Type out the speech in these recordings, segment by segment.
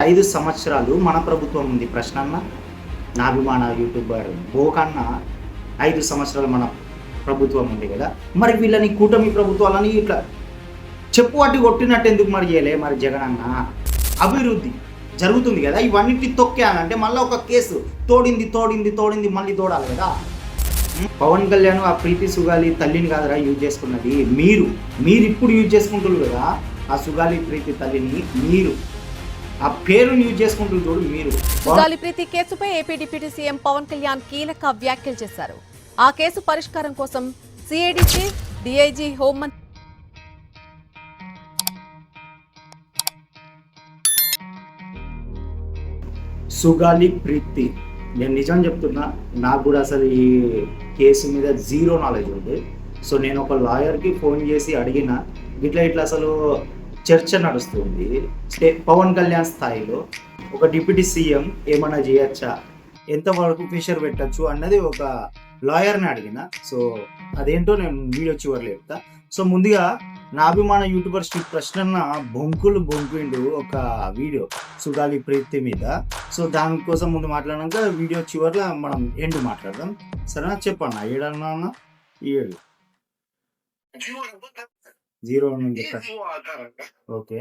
5 సంవత్సరాలు మన ప్రభుత్వం ఉంది. ప్రశ్నన్న నా అభిమాన యూట్యూబర్ బోకన్న 5 సంవత్సరాలు మన ప్రభుత్వం ఉంది కదా. మరి వీళ్ళని కూటమి ప్రభుత్వాలని ఇట్లా చెప్పు అట్టి కొట్టినట్టు ఎందుకు మరి చేయలే? మరి జగన్ అన్న అభివృద్ధి జరుగుతుంది కదా, ఇవన్నిటిని తొక్కానంటే మళ్ళీ ఒక కేసు తోడింది మళ్ళీ తోడాలి కదా. పవన్ కళ్యాణ్ ఆ ప్రీతి సుగాలి తల్లిని కాదురా యూజ్ చేసుకున్నది, మీరు ఇప్పుడు యూజ్ చేసుకుంటున్నారు కదా ఆ సుగాలి ప్రీతి తల్లిని. మీరు ఆ పేరుని యూజ్ చేసుకుంటున్నారు చూడు మీరు. సుగాలి ప్రీతి కేసుపై AP deputy CM Pawan Kalyan కీలక వ్యాఖ్యలు చేశారు. ఆ కేసు పరిష్కారం కోసం సిఐడి చీఫ్, డిఐజీ, హోంమంత్రి సుగాలి ప్రీతి, నేను నిజం చెప్తున్నా, నాకు కూడా అసలు ఈ కేసు మీద జీరో నాలెడ్జ్ ఉంది. సో నేను ఒక లాయర్కి ఫోన్ చేసి అడిగిన, ఇట్లా అసలు చర్చ నడుస్తుంది పవన్ కళ్యాణ్ స్థాయిలో ఒక డిప్యూటీ సీఎం ఏమన్నా చేయొచ్చా, ఎంతవరకు ప్రెషర్ పెట్టచ్చు అన్నది ఒక లాయర్ని అడిగిన. సో అదేంటో నేను వీడియో చివరిలో చెప్తా. సో ముందుగా నా అభిమాన యూట్యూబర్ శ్రీ ప్రశ్నన్న బొంకిండు ఒక వీడియో సుగాలి ప్రీతి మీద. సో దానికోసం ముందు మాట్లాడాక వీడియో చివరిలో మనం ఎండు మాట్లాడదాం. సరేనా? చెప్పన్నా ఏడన్నా ఈ ఏడు 0 నుంచి ఓకే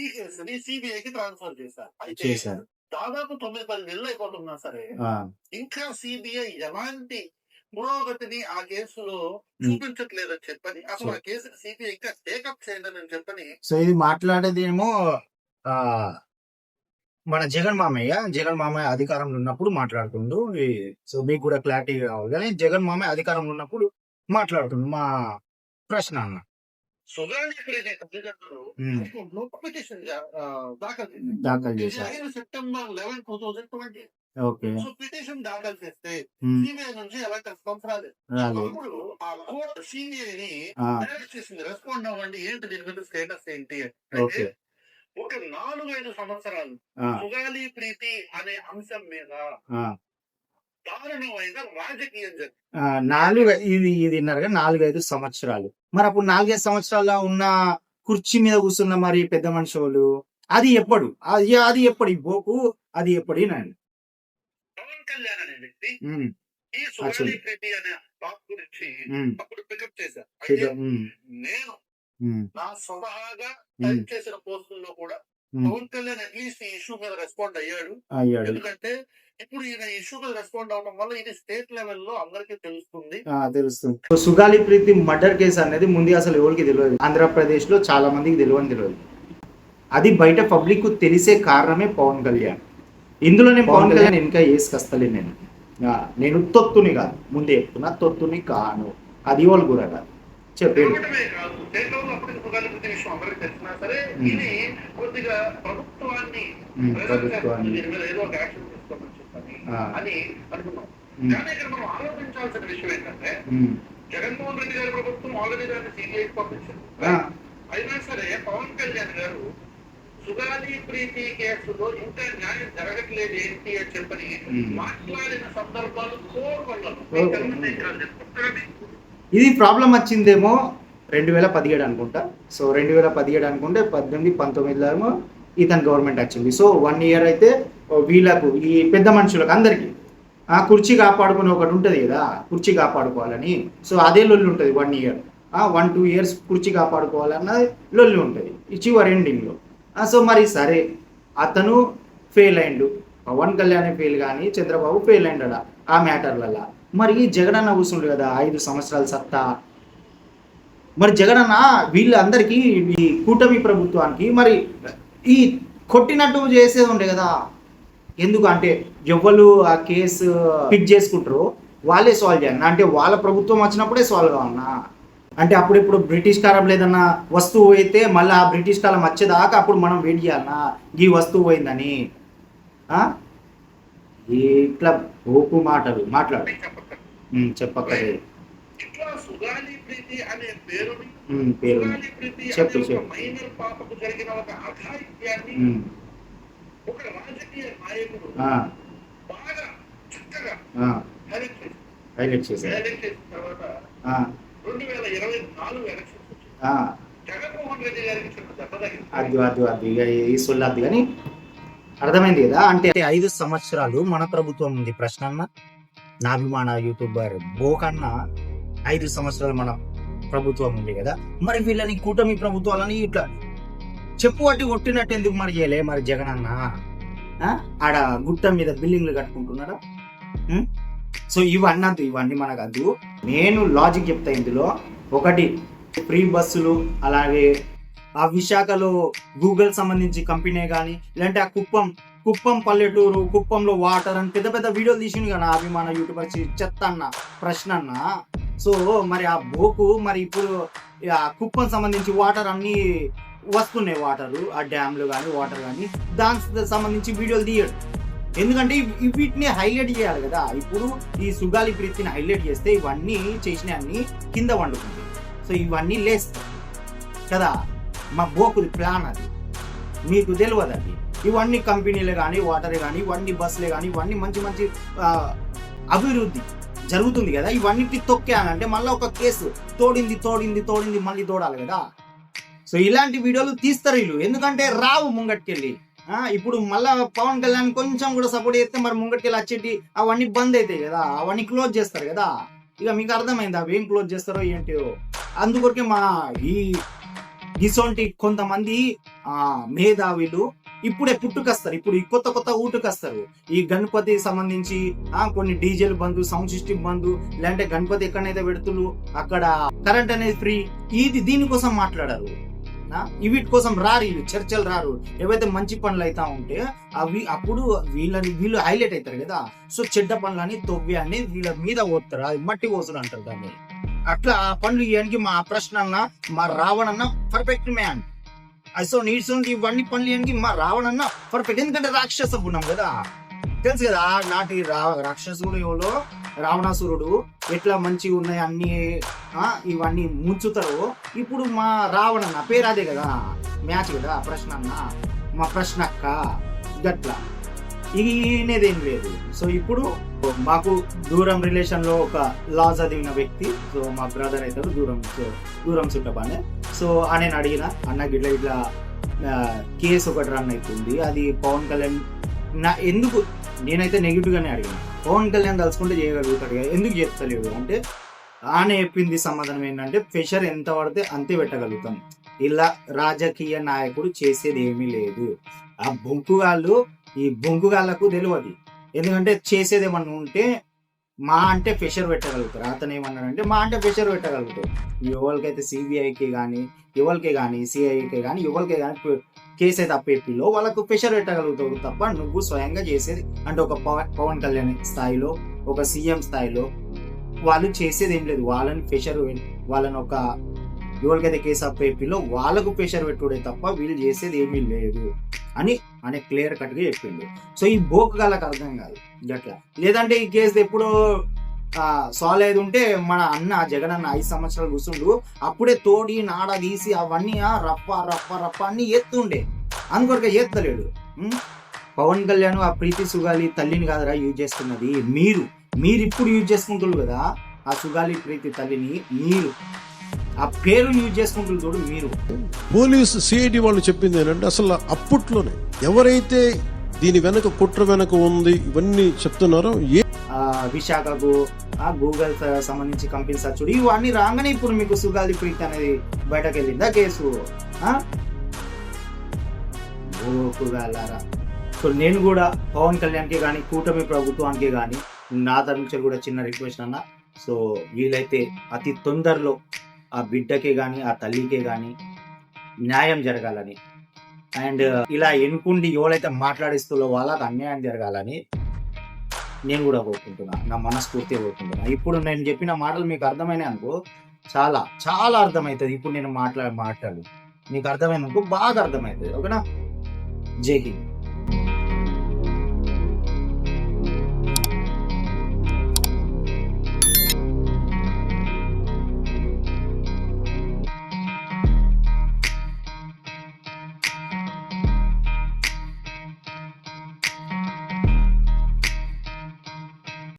ఈ కేసుని సిబిఐకి ట్రాన్స్ఫర్ చేశారు. దాదాపు 9-10 నెలలు అయిపోతున్నా సరే ఇంకా సిబిఐ ఎలాంటి పురోగతిని ఆ కేసులో చూపించట్లేదని చెప్పని, అసలు ఆ కేసు సిబిఐ ఇంకా టేకప్ చేయండి అని చెప్పని. సో ఇది మాట్లాడేది ఏమో మన జగన్ మామయ్య అధికారంలో ఉన్నప్పుడు మాట్లాడుతుండు. సో మీకు కూడా క్లారిటీ కావాలి కానీ జగన్ మామయ్య అధికారంలో ఉన్నప్పుడు మాట్లాడుతుండు మా ప్రశ్న అన్న. సుగాలి ప్రీతి తల్లిదండ్రులు పిటిషన్ దాఖలు చేశారు సెప్టెంబర్ 11, 2020. ఓకే. సో పిటిషన్ దాఖలు చేస్తే సిబిఐ నుంచి ఎలాంటి రెస్పాన్స్ రాలేదు. అప్పుడు ఆ కోర్టు సిబిఐని డైరెక్ట్ చేసింది, రెస్పాండ్ అవ్వండి, ఏంటి దీని మీద స్టేటస్ ఏంటి అంటే. ఒక 4-5 సంవత్సరాలు సుగాలి ప్రీతి అనే అంశం మీద దారుణమైన రాజకీయం జరిగింది. ఇది 4-5 సంవత్సరాలు. మరి అప్పుడు 4-5 సంవత్సరాల ఉన్న కుర్చీ మీద కూర్చున్న మరి పెద్ద మనిషి వాళ్ళు అది ఎప్పుడు బోకు అది ఎప్పుడు నండి. పవన్ కళ్యాణ్ అనే వ్యక్తి ఈ సుగాలి ప్రీతి అనే టాప్ గురించి అప్పుడు పికప్ చేశారు. నేను నా స్వతహాగా టైప్ చేసిన పోస్టుల్లో కూడా పవన్ కళ్యాణ్ అట్లీస్ట్ ఈ ఇష్యూ మీద రెస్పాండ్ అయ్యాడు. ఎందుకంటే ఇప్పుడు ఈయన ఇష్యూ మీద రెస్పాండ్ అవడం వల్ల ఇది స్టేట్ లెవెల్లో అందరికీ తెలుస్తుంది. సుగాలి ప్రీతి మర్డర్ కేసు అనేది ముందు అసలు ఎవరికి తెలియదు. ఆంధ్రప్రదేశ్ లో చాలా మందికి తెలియదు. అది బయట పబ్లిక్ కు తెలిసే కారణమే పవన్ కళ్యాణ్. ఇందులో నేను పవన్ కళ్యాణ్ ఇంకా వేసుకొస్తలే. నేను తొత్తుని కాదు, ముందే చెప్తున్నా, తొత్తుని కాను. అది వాళ్ళు కూడా కాదు చెప్పేది. అని అనుకున్నాం. కానీ ఇక్కడ మనం ఆలోచించాల్సిన విషయం ఏంటంటే, జగన్మోహన్ రెడ్డి గారి ప్రభుత్వం ఆల్రెడీ దాన్ని సిబిఐకి పంపించింది. అయినా సరే పవన్ కళ్యాణ్ గారు సుగాలి ప్రీతి కేసులో ఇంకా న్యాయం జరగట్లేదు ఏంటి అని చెప్పని మాట్లాడిన సందర్భాలు ఇది ప్రాబ్లం వచ్చిందేమో 2017 అనుకుంటా. సో 2017 అనుకుంటే 18, 19 ఇతని గవర్నమెంట్ వచ్చింది. సో 1 year అయితే వీళ్ళకు ఈ పెద్ద మనుషులకు అందరికీ కుర్చీ కాపాడుకుని ఒకటి ఉంటుంది కదా, కుర్చీ కాపాడుకోవాలని. సో అదే లొల్లి ఉంటుంది 1 year, 1-2 years కుర్చీ కాపాడుకోవాలన్న లొల్లి ఉంటుంది ఈ చివరి ఎండింగ్లో. సో మరి సరే అతను ఫెయిల్ అయిండు, పవన్ కళ్యాణ్ ఫెయిల్ కానీ చంద్రబాబు ఫెయిల్ అయిండ ఆ మ్యాటర్లలో. మరి జగనన్న కూర్చుండు కదా 5 సంవత్సరాల సత్తా. మరి జగనన్న వీళ్ళందరికీ ఈ కూటమి ప్రభుత్వానికి మరి ఈ కొట్టినట్టు చేసేది ఉండే కదా. ఎందుకు అంటే ఎవరు ఆ కేసు పిక్ చేసుకుంటారో వాళ్ళే సాల్వ్ చేయాలన్నా, అంటే వాళ్ళ ప్రభుత్వం వచ్చినప్పుడే సాల్వ్ కావన్నా. అంటే అప్పుడెప్పుడు బ్రిటిష్ కాలం లేదన్నా వస్తువు అయితే మళ్ళీ ఆ బ్రిటిష్ కాలం వచ్చేదాకా అప్పుడు మనం వెయిట్ చేయాలన్నా ఈ వస్తువు పోయిందని. ఇట్లా ఓపు మాటలు మాట్లాడు చెప్పక్కడే. పేరు చెప్పు ఒక రాజకీయ నాయకుడు బాగా చక్కగా హైలైట్ చేసిన తర్వాత 2024 ఎలక్షన్స్ జగన్మోహన్ రెడ్డి గారికి చిన్న దెబ్బ తగ్గింది. అది ఈ సొల్లు అది కానీ అర్థమైంది కదా. అంటే 5 సంవత్సరాలు మన ప్రభుత్వం ఉంది. ప్రశ్న అన్న, నా అభిమాన యూట్యూబర్ బోకన్న 5 సంవత్సరాలు మన ప్రభుత్వం ఉంది కదా. మరి వీళ్ళని కూటమి ప్రభుత్వాలని ఇట్లా చెప్పు పట్టి కొట్టినట్టు ఎందుకు మరి చేయలే మరి జగన్ అన్న? ఆడ గుట్ట మీద బిల్డింగ్లు కట్టుకుంటున్నాడా? సో ఇవన్నీ మనకు అద్దు. నేను లాజిక్ చెప్తా ఇందులో. ఒకటి, ఫ్రీ బస్సులు, అలాగే ఆ విశాఖలో గూగుల్ సంబంధించి కంపెనీ కానీ, లేదంటే ఆ కుప్పం పల్లెటూరు, కుప్పంలో వాటర్ అని పెద్ద పెద్ద వీడియోలు తీసిండు కదా అభిమాన యూట్యూబర్ చెత్త అన్న, ప్రశ్న అన్న. సో మరి ఆ బోకు మరి ఇప్పుడు ఆ కుప్పం సంబంధించి వాటర్ అన్ని వస్తున్నాయి, వాటరు ఆ డ్యామ్లు కానీ వాటర్ కానీ, దానికి సంబంధించి వీడియోలు తీయడు. ఎందుకంటే వీటిని హైలైట్ చేయాలి కదా. ఇప్పుడు ఈ సుగాలి ప్రీతిని హైలైట్ చేస్తే ఇవన్నీ చేసిన అన్ని కింద వండుకుంది. సో ఇవన్నీ లేస్తాయి కదా. మా బోకుది ప్లాన్ అది, మీకు తెలియదు అది. ఇవన్నీ కంపెనీలే కానీ, వాటరే కానీ, ఇవన్నీ బస్సులే కానీ, ఇవన్నీ మంచి మంచి అభివృద్ధి జరుగుతుంది కదా. ఇవన్నిటి తొక్కేయాలంటే మళ్ళీ ఒక కేసు తోడింది మళ్ళీ తోడాలి కదా. సో ఇలాంటి వీడియోలు తీస్తారు వీళ్ళు, ఎందుకంటే రావు ముంగట్కెళ్ళి. ఇప్పుడు మళ్ళా పవన్ కళ్యాణ్ కొంచెం కూడా సపోర్ట్ చేస్తే మరి ముంగట్కెళ్ళి వచ్చేటి అవన్నీ బంద్ అవుతాయి కదా, అవన్నీ క్లోజ్ చేస్తారు కదా. ఇక మీకు అర్థమైంది అవి ఏం క్లోజ్ చేస్తారో ఏంటో. అందుకొరకే మా ఇసొంటి కొంతమంది మేధావులు ఇప్పుడే పుట్టుకొస్తారు, ఇప్పుడు ఈ కొత్త ఊటుకొస్తారు. ఈ గణపతి సంబంధించి కొన్ని డీజేలు బంధు, సౌండ్ సిస్టమ్ బంధు, లేదంటే గణపతి ఎక్కడైతే పెడుతులు అక్కడ కరెంట్ అనేది ఫ్రీ, దీనికోసం మాట్లాడారు. వీటి కోసం రారు వీళ్ళు, చర్చలు రారు. ఏవైతే మంచి పనులు అవుతా ఉంటే అవి అప్పుడు వీళ్ళు హైలైట్ అవుతారు కదా. సో చెడ్డ పనులని తొవ్వి వీళ్ళ మీద పోతారు, అది మట్టి పోసులు అంటారు దాన్ని. అట్లా ఆ పనులు ఇవ్వడానికి మా ప్రశ్న అన్న, మా రావణన్న పర్ఫెక్ట్ మ్యాన్. సో నీడ్స్ ఇవన్నీ పనులు ఇవ్వడానికి మా రావణన్న పర్ఫెక్ట్. ఎందుకంటే రాక్షస గుణం కదా, తెలుసు కదా. నాటి రాక్షసుడు ఎవరో రావణాసురుడు ఎట్లా మంచిగా ఉన్నాయి అన్ని ఇవన్నీ ముంచుతారో, ఇప్పుడు మా రావణన్న పేరు అదే కదా, మ్యాచ్ కదా ప్రశ్న అన్న, మా ప్రశ్న అక్క గట్లా ఈనేదేం లేదు. సో ఇప్పుడు మాకు దూరం రిలేషన్ లో ఒక లా చదివిన వ్యక్తి, సో మా బ్రదర్ అవుతాడు, దూరం చుట్టపానే. సో నేను అడిగిన అన్న ఇట్లా కేసు ఒకటి రన్ అవుతుంది, అది పవన్ కళ్యాణ్ ఎందుకు, నేనైతే నెగిటివ్ గానే అడిగాను, పవన్ కళ్యాణ్ తలుచుకుంటే చేయగలుగుతాడు కదా, ఎందుకు చెప్తలేడు అంటే ఆయన చెప్పింది సమాధానం ఏంటంటే ప్రెషర్ ఎంత పడితే అంతే పెట్టగలుగుతాం, ఇలా రాజకీయ నాయకుడు చేసేది ఏమీ లేదు. ఆ ఈ బొంకుగాళ్ళకు తెలియదు. ఎందుకంటే చేసేది ఏమన్నా ఉంటే మా అంటే ప్రెషర్ పెట్టగలుగుతారు. అతను ఏమన్నాడంటే మా అంటే ప్రెషర్ పెట్టగలుగుతారు. ఎవరికైతే సిబిఐకి కానీ, ఎవరికే కానీ, సిఐకి కానీ, ఎవరికే కానీ కేసు అయితే అప్పేపిలో వాళ్ళకు ప్రెషర్ పెట్టగలుగుతారు తప్ప నువ్వు స్వయంగా చేసేది అంటే ఒక పవన్ కళ్యాణ్ స్థాయిలో, ఒక సీఎం స్థాయిలో వాళ్ళు చేసేది ఏం లేదు. వాళ్ళని ప్రెషర్, వాళ్ళని ఒక ఎవరికైతే కేసు అప్పేపిలో వాళ్ళకు ప్రెషర్ పెట్టుడే తప్ప వీళ్ళు చేసేది ఏమీ లేదు అని క్లియర్ కట్ గా చెప్పిండు. సో ఈ బోకగాళ్ళకి అర్థం కాదు గట్లా. లేదంటే ఈ కేసు ఎప్పుడో సాల్వ్ అయ్యేది ఉంటే మన అన్న జగన్ అన్న 5 సంవత్సరాలు కూర్చుండు, అప్పుడే తోడి నాడ తీసి అవన్నీ రప్ప అన్ని ఎత్తుండే, అందుకొరకే ఎత్తలేడు. పవన్ కళ్యాణ్ ఆ ప్రీతి సుగాలి తల్లిని కాదురా యూజ్ చేస్తున్నది, మీరు ఇప్పుడు యూజ్ చేసుకుంటున్నారు కదా ఆ సుగాలి ప్రీతి తల్లిని, మీరు ఆ పేరు యూజ్ చేసుకుంటున్నారు చూడు మీరు. పోలీసు సిఐడి వాళ్ళు చెప్పింది ఏంటంటే అసలు అప్పట్లోనే ఎవరైతే దీని వెనక కుట్ర వెనక ఉంది ఇవన్నీ చెప్తున్నారో, విశాఖకు గూగుల్ సంబంధించి కంపెనీ సచ్చుడు ఇవన్నీ రాగానే ఇప్పుడు మీకు సుగాలి ప్రీతి అనేది బయటకు వెళ్ళిందా కేసు. సో నేను కూడా పవన్ కళ్యాణ్కి కానీ, కూటమి ప్రభుత్వానికి కానీ నా తరఫు కూడా చిన్న రిక్వెస్ట్ అన్న. సో వీలైతే అతి తొందరలో ఆ బిడ్డకే కానీ, ఆ తల్లికే కానీ న్యాయం జరగాలని, అండ్ ఇలా ఎన్నుకుండి ఎవరైతే మాట్లాడిస్తులో వాళ్ళకి అన్యాయం జరగాలని నేను కూడా కోరుకుంటున్నా, నా మనస్ఫూర్తిగా కోరుకుంటున్నా. ఇప్పుడు నేను చెప్పిన మాటలు మీకు అర్థమైనాయి అనుకో, చాలా చాలా అర్థమవుతుంది. ఇప్పుడు నేను మాట్లాడు మీకు అర్థమైనందుకు బాగా అర్థమవుతుంది. ఓకేనా? జై హింద్.